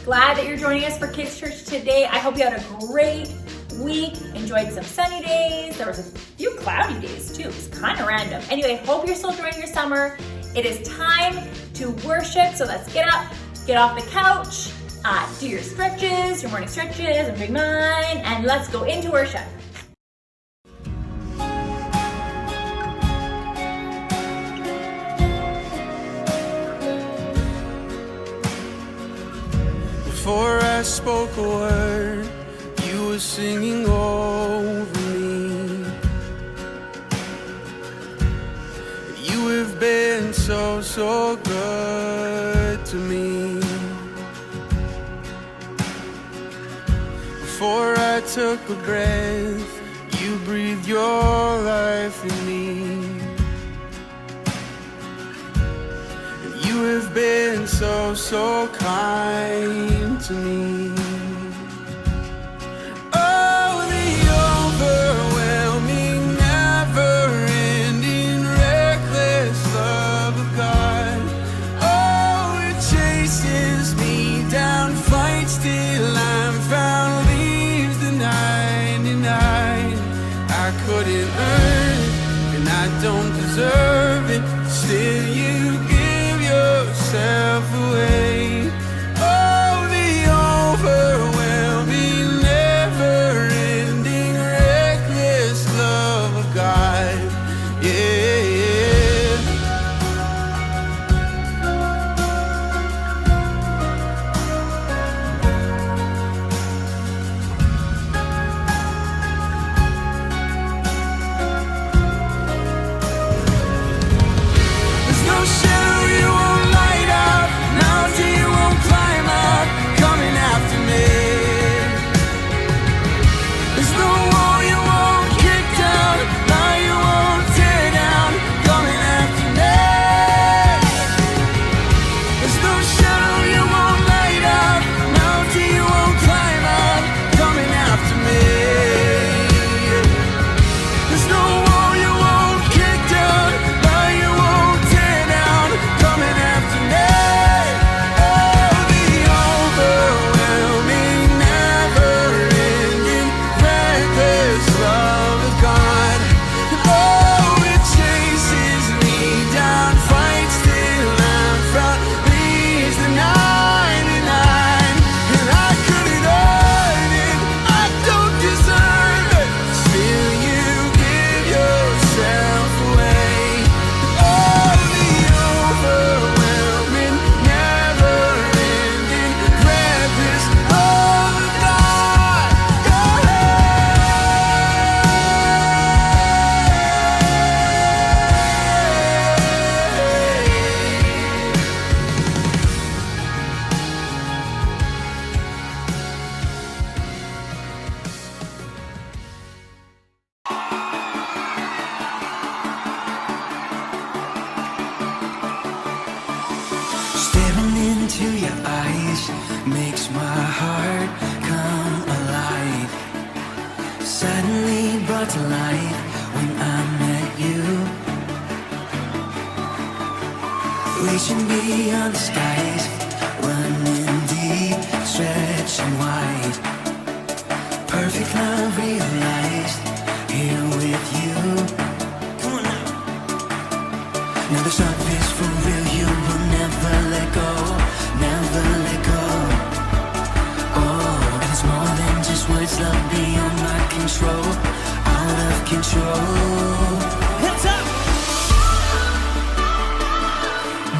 glad that you're joining us for Kids Church today. I hope you had a great week, enjoyed some sunny days. There was a few cloudy days too. It's kind of random. Anyway, hope you're still enjoying your summer. It is time to worship, so let's get up, get off the couch, do your stretches, your morning stretches. I'm doing mine, and let's go into worship. Before I spoke a word, you were singing over me. You have been so, so good to me. Before I took a breath, you breathed your life in me. You have been so, so kind to me. Oh, the overwhelming, never-ending, reckless love of God. Oh, it chases me down, fights till I'm found, leaves the 99. I couldn't earn it, and I don't deserve it, still you give yourself away. Oh, the overwhelming, never-ending, reckless love of God. Yeah. There's no shadow you won't light up, mountain you won't climb up, coming after me. There's no wall you won't kick down, lie you won't tear down, coming after me. There's no shadow you won't light up, mountain you won't climb up, coming after me. There's no wall you won't kick down, lie you won't tear down, coming after me. Oh, the overwhelming, never-ending, reckless love of God. Oh, it chases me down, fights till I'm found, leaves the 99. And I couldn't earn it, I don't deserve it, still you give yourself away. Oh, the overwhelming, never-ending, reckless love of God. Staring into your eyes makes my heart come alive. Suddenly brought to life when I met you. Reaching beyond the skies, running deep, stretching wide. Perfect love realized here with you. Come on now. Now the stuff is for real, you will never let go, never let go. Oh, and it's more than just words, love beyond my control, out of control. Hands up!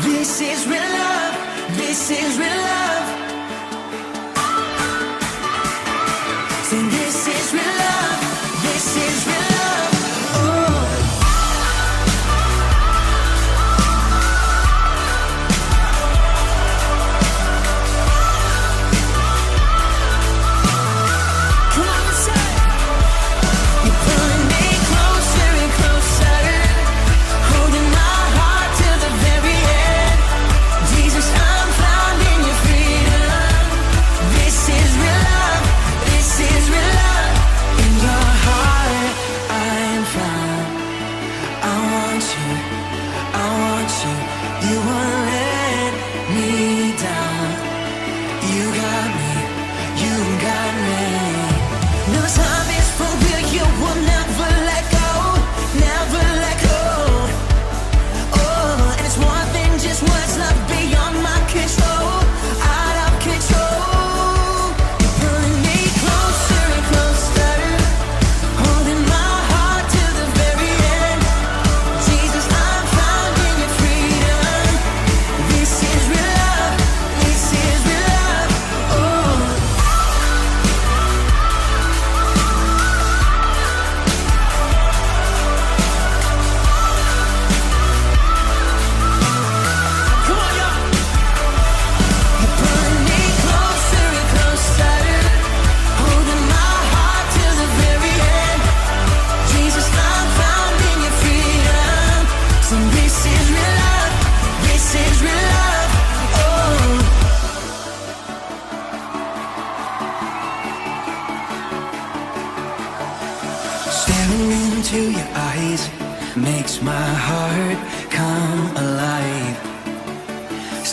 This is real love, this is real love. Say this is real love, this is real love. Oh. You're pulling me closer and closer, holding my heart till the very end. Jesus, I'm found in your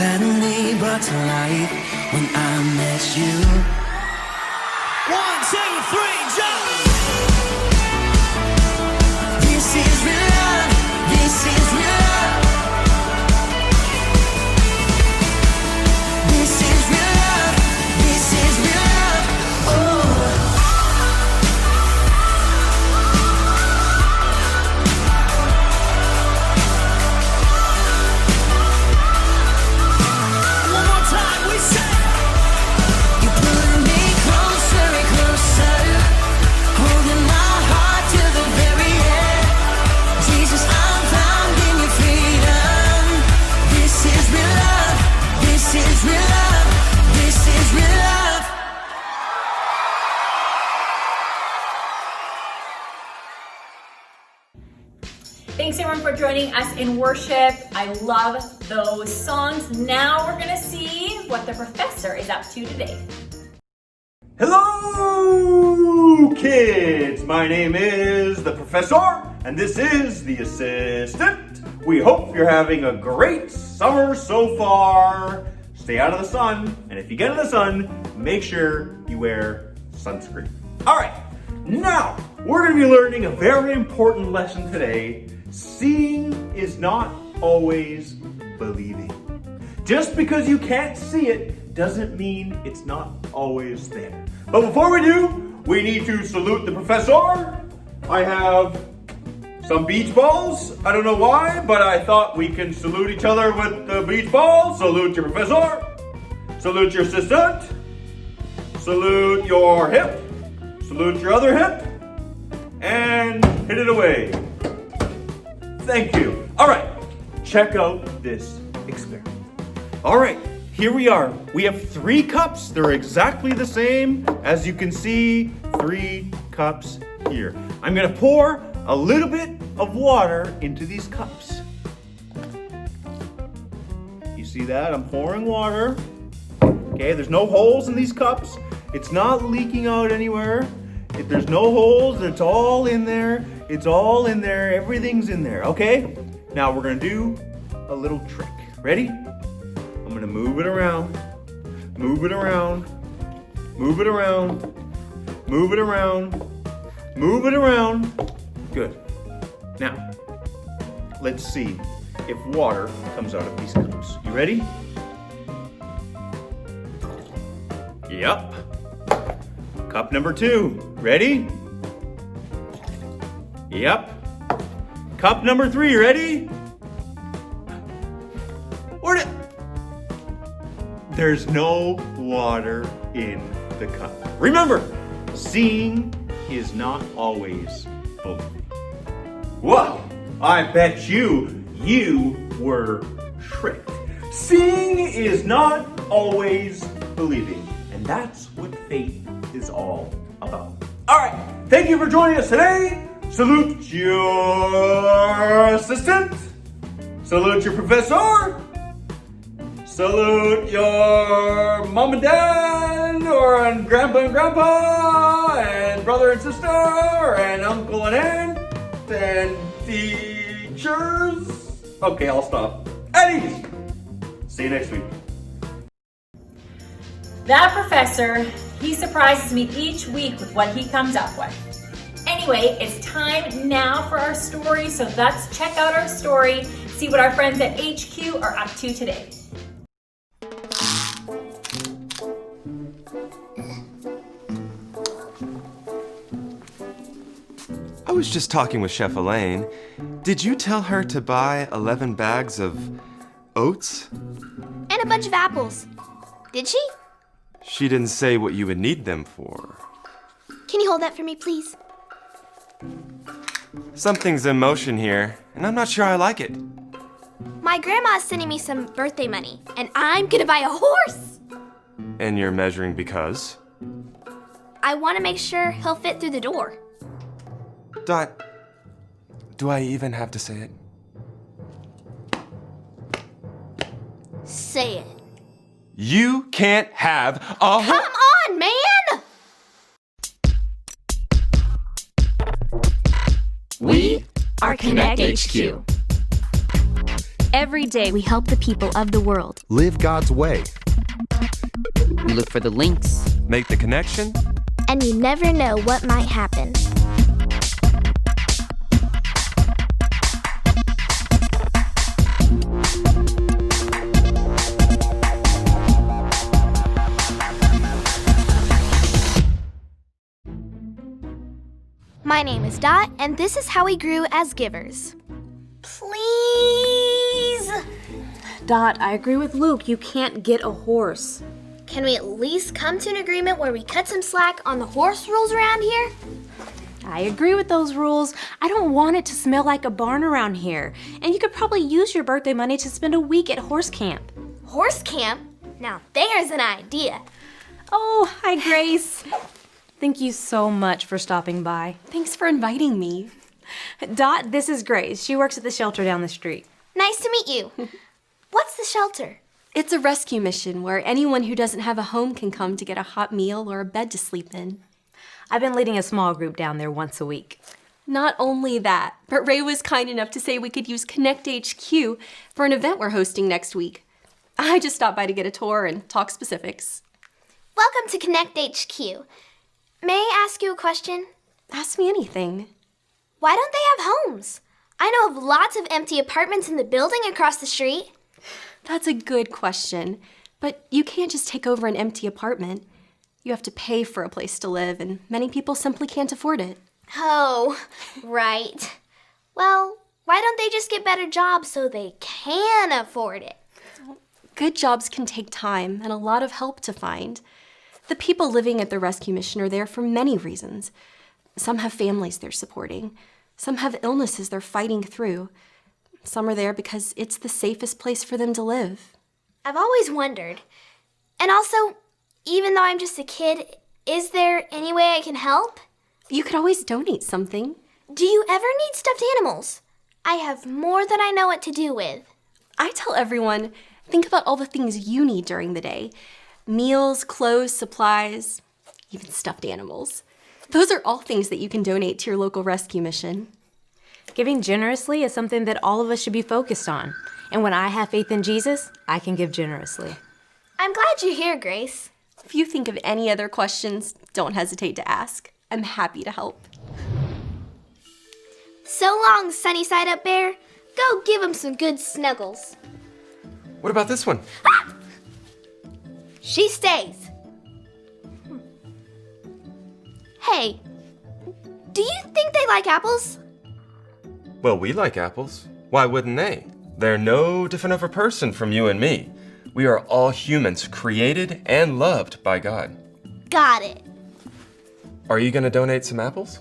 suddenly brought to life when I met you. 1, 2, 3, jump! This is real love, this is real love. This is real love, this is real love. One more time, we say. You pulling me closer and closer, holding my heart till the very end. Jesus, I'm found in your freedom. This is real love, this is real love, this is real love. Thanks everyone for joining us in worship. I love those songs. Now we're gonna see what the professor is up to today. Hello, kids! My name is the professor, and this is the assistant. We hope you're having a great summer so far. Stay out of the sun, and if you get in the sun, make sure you wear sunscreen. All right, now we're going to be learning a very important lesson today. Seeing is not always believing. Just because you can't see it doesn't mean it's not always there. But before we do, we need to salute the professor. I have some beach balls. I don't know why, but I thought we can salute each other with the beach balls. Salute your professor. Salute your assistant. Salute your hip. Salute your other hip. And hit it away. Thank you. All right, check out this experiment. All right, here we are. We have 3 cups. They're exactly the same. As you can see, 3 cups here. I'm gonna pour a little bit of water into these cups. You see that? I'm pouring water. Okay, there's no holes in these cups. It's not leaking out anywhere. There's no holes. It's all in there. It's all in there. Everything's in there. Okay? Now we're gonna do a little trick. Ready? I'm gonna move it around. Move it around. Move it around. Move it around. Move it around. Good. Now, let's see if water comes out of these cups. You ready? Yep. Cup number 2. Ready? Yep. Cup number 3. Ready? Where'd it? There's no water in the cup. Remember, seeing is not always believing. Whoa! I bet you were tricked. Seeing is not always believing, and that's what faith is all about. All right, thank you for joining us today. Salute your assistant. Salute your professor. Salute your mom and dad, or grandpa and grandpa, and brother and sister, and uncle and aunt, and teachers. Okay, I'll stop. Eddie's. See you next week. That professor, he surprises me each week with what he comes up with. Anyway, it's time now for our story, so let's check out our story, see what our friends at HQ are up to today. I was just talking with Chef Elaine. Did you tell her to buy 11 bags of oats? And a bunch of apples. Did she? She didn't say what you would need them for. Can you hold that for me, please? Something's in motion here, and I'm not sure I like it. My grandma's sending me some birthday money, and I'm gonna buy a horse! And you're measuring because? I want to make sure he'll fit through the door. Do I even have to say it? Say it. You can't have a Come on, man! We are Connect HQ. Every day we help the people of the world. Live God's way. We look for the links. Make the connection. And you never know what might happen. My name is Dot, and this is how we grew as givers. Please! Dot, I agree with Luke. You can't get a horse. Can we at least come to an agreement where we cut some slack on the horse rules around here? I agree with those rules. I don't want it to smell like a barn around here. And you could probably use your birthday money to spend a week at horse camp. Horse camp? Now there's an idea. Oh, hi, Grace. Thank you so much for stopping by. Thanks for inviting me. Dot, this is Grace. She works at the shelter down the street. Nice to meet you. What's the shelter? It's a rescue mission where anyone who doesn't have a home can come to get a hot meal or a bed to sleep in. I've been leading a small group down there once a week. Not only that, but Ray was kind enough to say we could use Connect HQ for an event we're hosting next week. I just stopped by to get a tour and talk specifics. Welcome to Connect HQ. May I ask you a question? Ask me anything. Why don't they have homes? I know of lots of empty apartments in the building across the street. That's a good question, but you can't just take over an empty apartment. You have to pay for a place to live, and many people simply can't afford it. Oh, right. Well, why don't they just get better jobs so they can afford it? Good jobs can take time and a lot of help to find. The people living at the rescue mission are there for many reasons. Some have families they're supporting. Some have illnesses they're fighting through. Some are there because it's the safest place for them to live. I've always wondered. And also, even though I'm just a kid, is there any way I can help? You could always donate something. Do you ever need stuffed animals? I have more than I know what to do with. I tell everyone, think about all the things you need during the day. Meals, clothes, supplies, even stuffed animals. Those are all things that you can donate to your local rescue mission. Giving generously is something that all of us should be focused on. And when I have faith in Jesus, I can give generously. I'm glad you're here, Grace. If you think of any other questions, don't hesitate to ask. I'm happy to help. So long, sunny side up bear. Go give him some good snuggles. What about this one? Ah! She stays. Hey, do you think they like apples? Well, we like apples. Why wouldn't they? They're no different of a person from you and me. We are all humans, created and loved by God. Got it. Are you gonna donate some apples?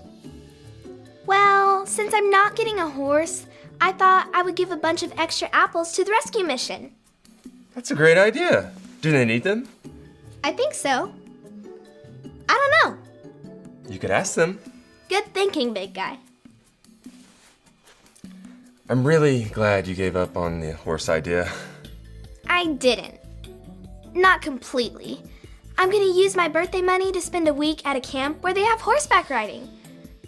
Well, since I'm not getting a horse, I thought I would give a bunch of extra apples to the rescue mission. That's a great idea. Do they need them? I think so. I don't know. You could ask them. Good thinking, big guy. I'm really glad you gave up on the horse idea. I didn't. Not completely. I'm gonna use my birthday money to spend a week at a camp where they have horseback riding.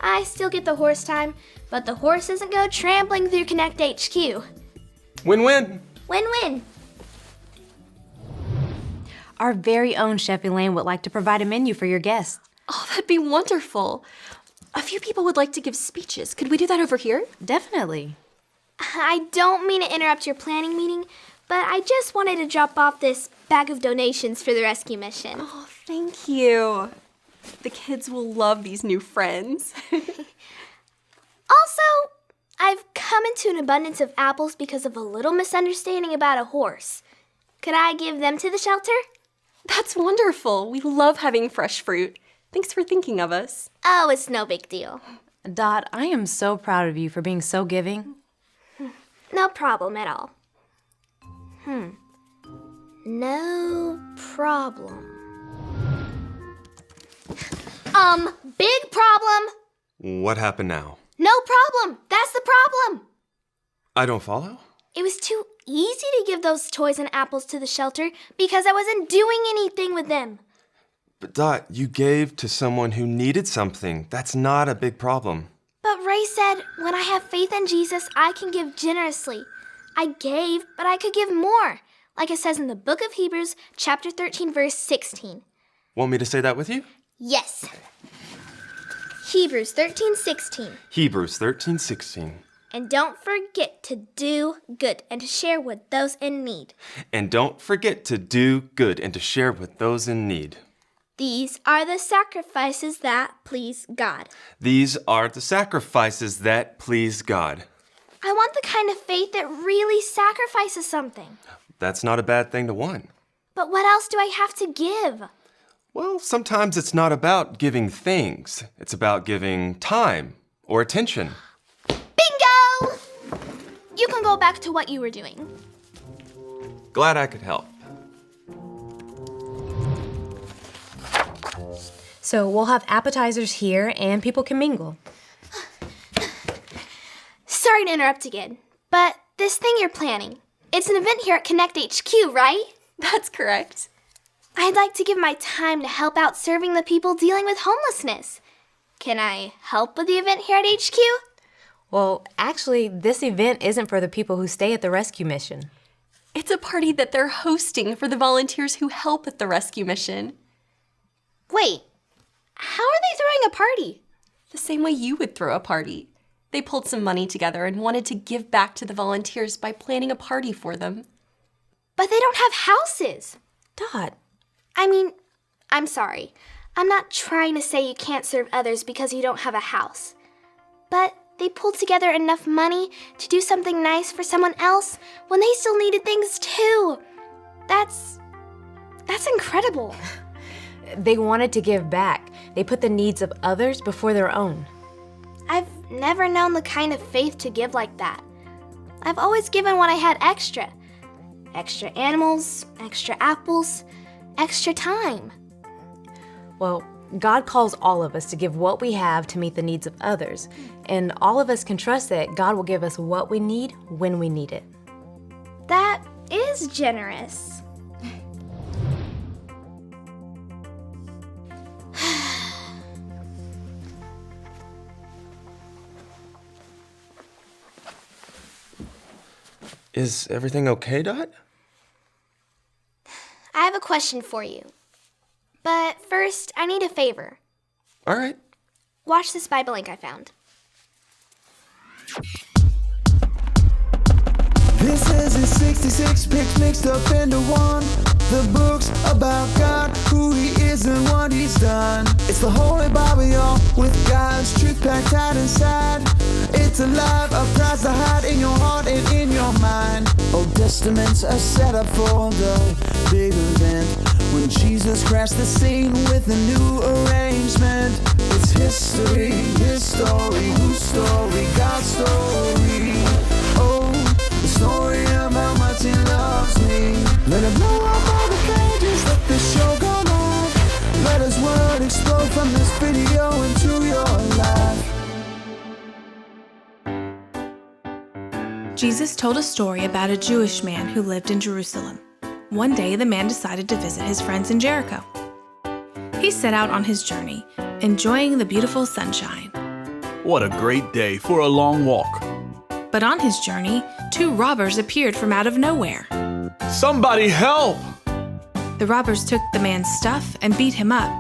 I still get the horse time, but the horse doesn't go trampling through Connect HQ. Win-win. Win-win. Our very own Chef Elaine would like to provide a menu for your guests. Oh, that'd be wonderful. A few people would like to give speeches. Could we do that over here? Definitely. I don't mean to interrupt your planning meeting, but I just wanted to drop off this bag of donations for the rescue mission. Oh, thank you. The kids will love these new friends. Also, I've come into an abundance of apples because of a little misunderstanding about a horse. Could I give them to the shelter? That's wonderful. We love having fresh fruit. Thanks for thinking of us. Oh, it's no big deal. Dot, I am so proud of you for being so giving. No problem at all. No problem. Big problem. What happened now? No problem. That's the problem. I don't follow? It was too easy to give those toys and apples to the shelter because I wasn't doing anything with them. But Dot, you gave to someone who needed something. That's not a big problem. But Ray said, when I have faith in Jesus, I can give generously. I gave, but I could give more, like it says in the book of Hebrews, chapter 13, verse 16. Want me to say that with you? Yes. Hebrews 13:16. Hebrews 13:16. And don't forget to do good and to share with those in need. And don't forget to do good and to share with those in need. These are the sacrifices that please God. These are the sacrifices that please God. I want the kind of faith that really sacrifices something. That's not a bad thing to want. But what else do I have to give? Well, sometimes it's not about giving things. It's about giving time or attention. Bingo! You can go back to what you were doing. Glad I could help. So we'll have appetizers here and people can mingle. Sorry to interrupt again, but this thing you're planning, it's an event here at Connect HQ, right? That's correct. I'd like to give my time to help out serving the people dealing with homelessness. Can I help with the event here at HQ? Well, actually, this event isn't for the people who stay at the rescue mission. It's a party that they're hosting for the volunteers who help at the rescue mission. Wait, how are they throwing a party? The same way you would throw a party. They pulled some money together and wanted to give back to the volunteers by planning a party for them. But they don't have houses. Dot. I'm sorry. I'm not trying to say you can't serve others because you don't have a house. But they pulled together enough money to do something nice for someone else when they still needed things too. That's incredible. They wanted to give back. They put the needs of others before their own. I've never known the kind of faith to give like that. I've always given what I had extra. Extra animals, extra apples, extra time. Well, God calls all of us to give what we have to meet the needs of others. And all of us can trust that God will give us what we need when we need it. That is generous. Is everything okay, Dot? I have a question for you. But first, I need a favor. All right. Watch this Bible link I found. This is his 66 picks mixed up into one. The books about God, who he is and what he's done. It's the Holy Bible, y'all, with God's truth packed out inside. It's alive, a prize to hide in your heart and in your mind. Old Testaments are set up for the big event when Jesus crashed the scene with a new arrangement. It's history, his story, whose story, God's story. Oh, the story of how much he loves me. Let it blow up all the pages, let this show go live. Let his word explode from this video into your life. Jesus told a story about a Jewish man who lived in Jerusalem. One day, the man decided to visit his friends in Jericho. He set out on his journey, enjoying the beautiful sunshine. What a great day for a long walk. But on his journey, two robbers appeared from out of nowhere. Somebody help! The robbers took the man's stuff and beat him up.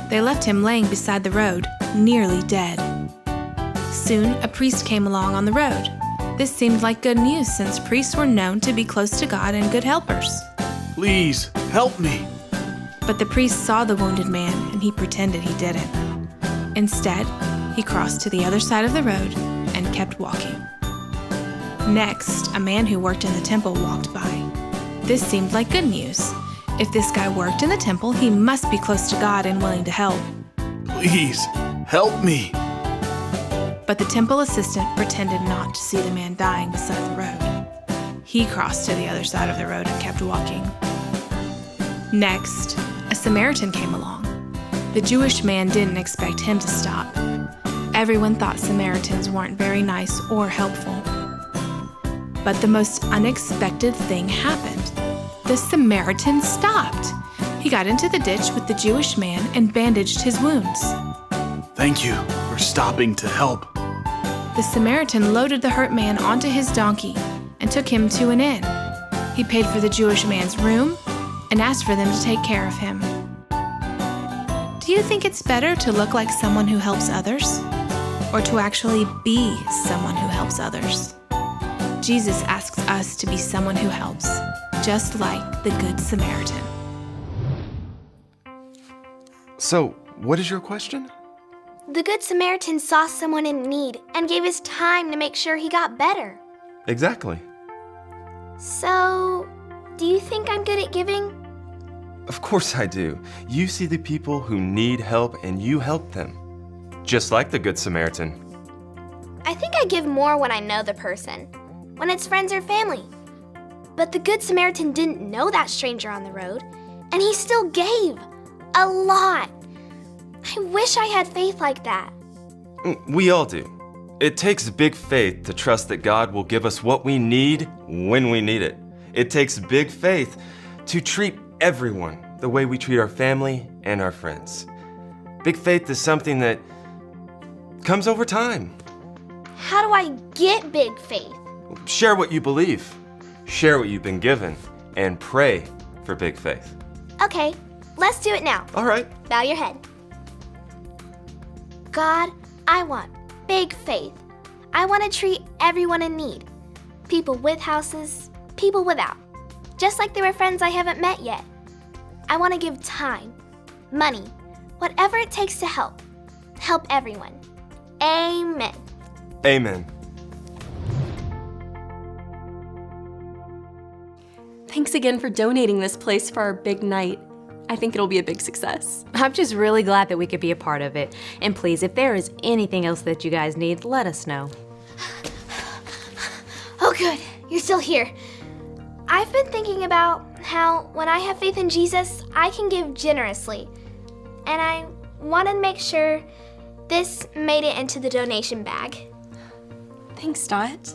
They left him laying beside the road, nearly dead. Soon, a priest came along on the road. This seemed like good news since priests were known to be close to God and good helpers. Please, help me. But the priest saw the wounded man and he pretended he didn't. Instead, he crossed to the other side of the road and kept walking. Next, a man who worked in the temple walked by. This seemed like good news. If this guy worked in the temple, he must be close to God and willing to help. Please, help me. But the temple assistant pretended not to see the man dying beside the road. He crossed to the other side of the road and kept walking. Next, a Samaritan came along. The Jewish man didn't expect him to stop. Everyone thought Samaritans weren't very nice or helpful. But the most unexpected thing happened. The Samaritan stopped. He got into the ditch with the Jewish man and bandaged his wounds. Thank you for stopping to help. The Samaritan loaded the hurt man onto his donkey and took him to an inn. He paid for the Jewish man's room and asked for them to take care of him. Do you think it's better to look like someone who helps others, or to actually be someone who helps others? Jesus asks us to be someone who helps, just like the Good Samaritan. So, what is your question? The Good Samaritan saw someone in need and gave his time to make sure he got better. Exactly. So, do you think I'm good at giving? Of course I do. You see the people who need help and you help them. Just like the Good Samaritan. I think I give more when I know the person, when it's friends or family. But the Good Samaritan didn't know that stranger on the road, and he still gave. A lot. I wish I had faith like that. We all do. It takes big faith to trust that God will give us what we need when we need it. It takes big faith to treat everyone the way we treat our family and our friends. Big faith is something that comes over time. How do I get big faith? Share what you believe. Share what you've been given. And pray for big faith. Okay, let's do it now. All right. Bow your head. God, I want big faith. I want to treat everyone in need. People with houses, people without. Just like they were friends I haven't met yet. I want to give time, money, whatever it takes to help. Help everyone. Amen. Amen. Thanks again for donating this place for our big night. I think it'll be a big success. I'm just really glad that we could be a part of it. And please, if there is anything else that you guys need, let us know. Oh, good. You're still here. I've been thinking about how when I have faith in Jesus, I can give generously. And I want to make sure this made it into the donation bag. Thanks, Dot.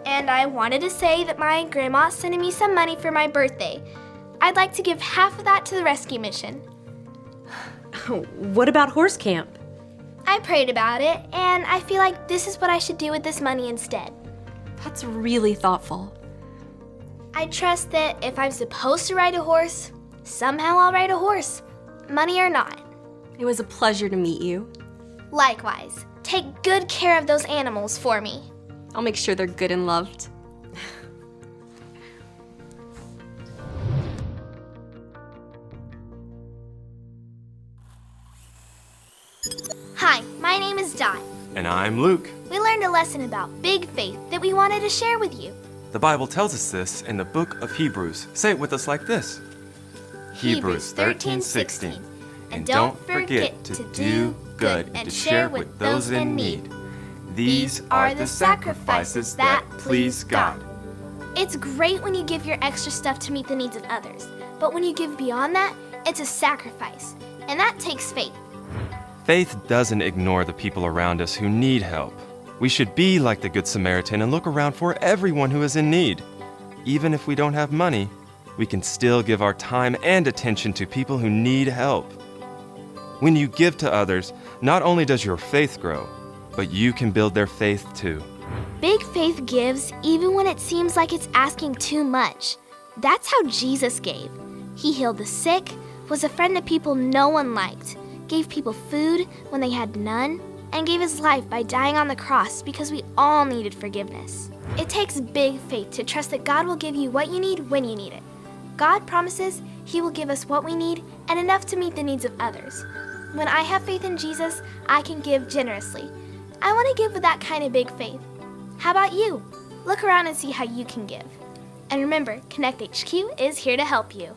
And I wanted to say that my grandma's sending me some money for my birthday. I'd like to give half of that to the rescue mission. What about horse camp? I prayed about it, and I feel like this is what I should do with this money instead. That's really thoughtful. I trust that if I'm supposed to ride a horse, somehow I'll ride a horse, money or not. It was a pleasure to meet you. Likewise, take good care of those animals for me. I'll make sure they're good and loved. Hi, my name is Dot. And I'm Luke. We learned a lesson about big faith that we wanted to share with you. The Bible tells us this in the book of Hebrews. Say it with us like this. Hebrews 13:16. And don't forget to do good and to share with those in need. These are the sacrifices that please God. It's great when you give your extra stuff to meet the needs of others, but when you give beyond that, it's a sacrifice, and that takes faith. Faith doesn't ignore the people around us who need help. We should be like the Good Samaritan and look around for everyone who is in need. Even if we don't have money, we can still give our time and attention to people who need help. When you give to others, not only does your faith grow, but you can build their faith too. Big faith gives even when it seems like it's asking too much. That's how Jesus gave. He healed the sick, was a friend to people no one liked, gave people food when they had none, and gave his life by dying on the cross because we all needed forgiveness. It takes big faith to trust that God will give you what you need when you need it. God promises he will give us what we need and enough to meet the needs of others. When I have faith in Jesus, I can give generously. I want to give with that kind of big faith. How about you? Look around and see how you can give. And remember, Connect HQ is here to help you.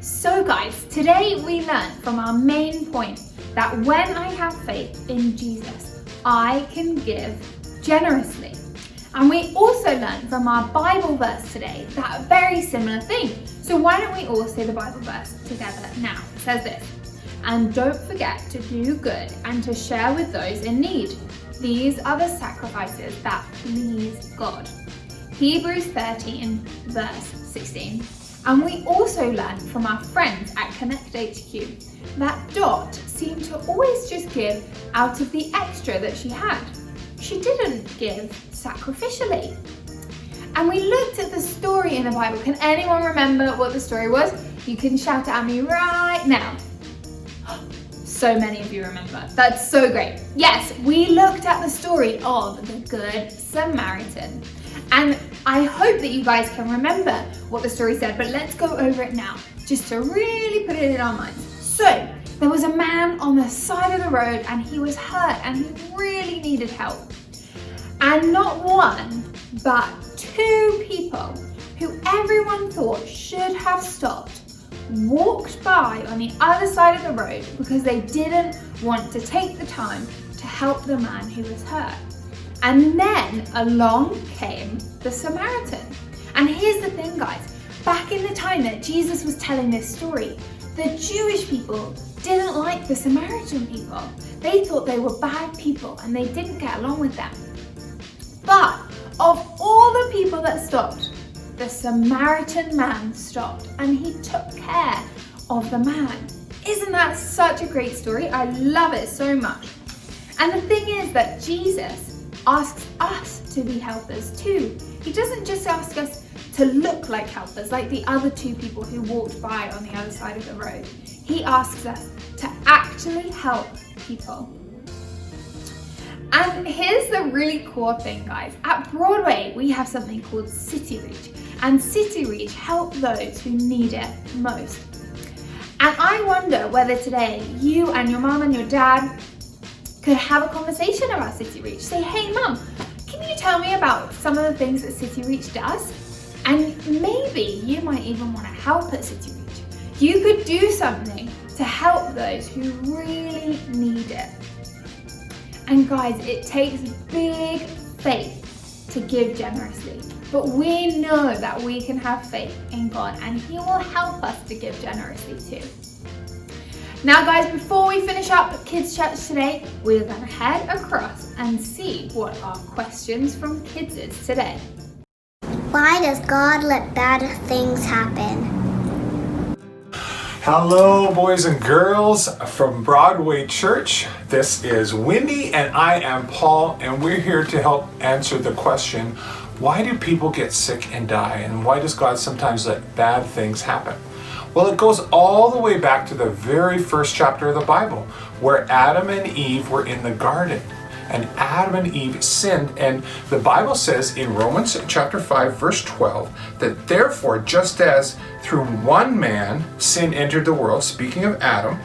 So guys, today we learned from our main point that when I have faith in Jesus, I can give generously. And we also learned from our Bible verse today that very similar thing. So why don't we all say the Bible verse together now? It says this, and don't forget to do good and to share with those in need. These are the sacrifices that please God. Hebrews 13 verse 16. And we also learned from our friends at Connect HQ that Dot seemed to always just give out of the extra that she had. She didn't give sacrificially. And we looked at the story in the Bible. Can anyone remember what the story was? You can shout it at me right now. So many of you remember. That's so great. Yes, we looked at the story of the Good Samaritan. And I hope that you guys can remember what the story said, but let's go over it now, just to really put it in our minds. So, there was a man on the side of the road and he was hurt and he really needed help. And not one, but two people who everyone thought should have stopped walked by on the other side of the road because they didn't want to take the time to help the man who was hurt. And then along came the Samaritan. And here's the thing, guys, back in the time that Jesus was telling this story, the Jewish people didn't like the Samaritan people. They thought they were bad people and they didn't get along with them. But of all the people that stopped, the Samaritan man stopped and he took care of the man. Isn't that such a great story? I love it so much. And the thing is that Jesus asks us to be helpers too. He doesn't just ask us to look like helpers, like the other two people who walked by on the other side of the road. He asks us to actually help people. And here's the really cool thing, guys. At Broadway, we have something called City Reach, and City Reach help those who need it most. And I wonder whether today you and your mum and your dad could have a conversation about City Reach. Say, hey mum, can you tell me about some of the things that City Reach does? And maybe you might even want to help at City Reach. You could do something to help those who really need it. And guys, it takes big faith to give generously. But we know that we can have faith in God and He will help us to give generously too. Now guys, before we finish up Kids Church today, we're going to head across and see what our questions from kids is today. Why does God let bad things happen? Hello, boys and girls from Broadway Church. This is Wendy and I am Paul, and we're here to help answer the question, why do people get sick and die, and why does God sometimes let bad things happen? Well, it goes all the way back to the very first chapter of the Bible, where Adam and Eve were in the garden. And Adam and Eve sinned, and the Bible says in Romans chapter 5 verse 12 that therefore just as through one man sin entered the world, speaking of Adam,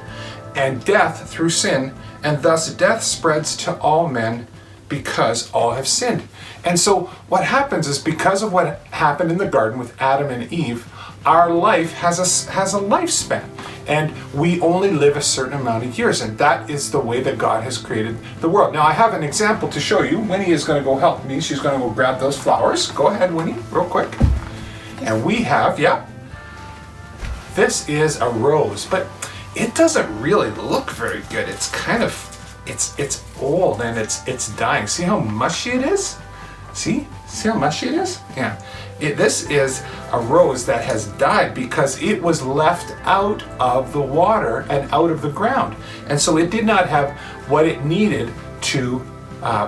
and death through sin, and thus death spreads to all men because all have sinned. And so what happens is, because of what happened in the garden with Adam and Eve, our life has a lifespan, and we only live a certain amount of years, and that is the way that God has created the world. Now I have an example to show you. Winnie is going to go help me. She's going to go grab those flowers. Go ahead, Winnie, real quick. And we have, this is a rose, but it doesn't really look very good. It's kind of, it's old and it's dying. See how mushy it is? See how mushy it is? Yeah. This is a rose that has died because it was left out of the water and out of the ground. And so it did not have what it needed to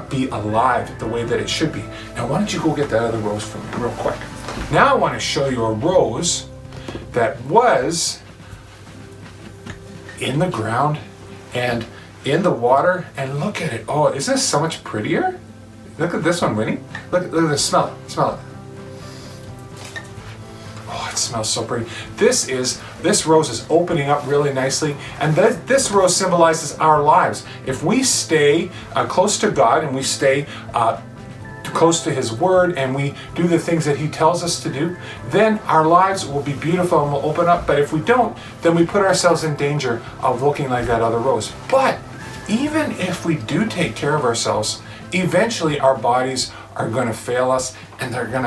be alive the way that it should be. Now why don't you go get that other rose for me real quick. Now I want to show you a rose that was in the ground and in the water, and look at it. Oh, isn't this so much prettier? Look at this one, Winnie. Look at this, smell it. Oh, it smells so pretty. This rose is opening up really nicely, and this rose symbolizes our lives. If we stay close to God and we stay close to His Word and we do the things that He tells us to do, then our lives will be beautiful and will open up. But if we don't, then we put ourselves in danger of looking like that other rose. But even if we do take care of ourselves, eventually our bodies are going to fail us and we're going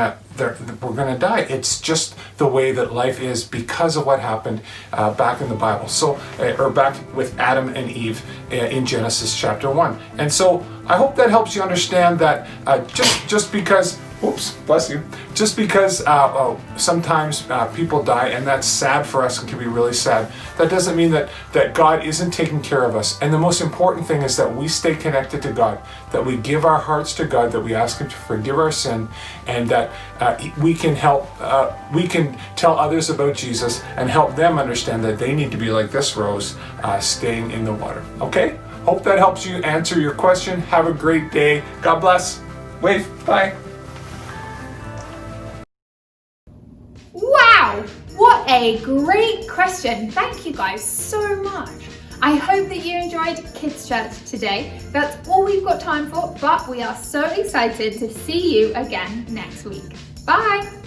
to die. It's just the way that life is because of what happened back in the Bible. So, or back with Adam and Eve in Genesis chapter 1. And so I hope that helps you understand that just because just because sometimes people die, and that's sad for us and can be really sad, that doesn't mean that God isn't taking care of us. And the most important thing is that we stay connected to God, that we give our hearts to God, that we ask Him to forgive our sin, and that we can tell others about Jesus and help them understand that they need to be like this rose, staying in the water. Okay? Hope that helps you answer your question. Have a great day. God bless. Wave. Bye. Wow, what a great question. Thank you guys so much. I hope that you enjoyed Kids Church today. That's all we've got time for, but we are so excited to see you again next week. Bye.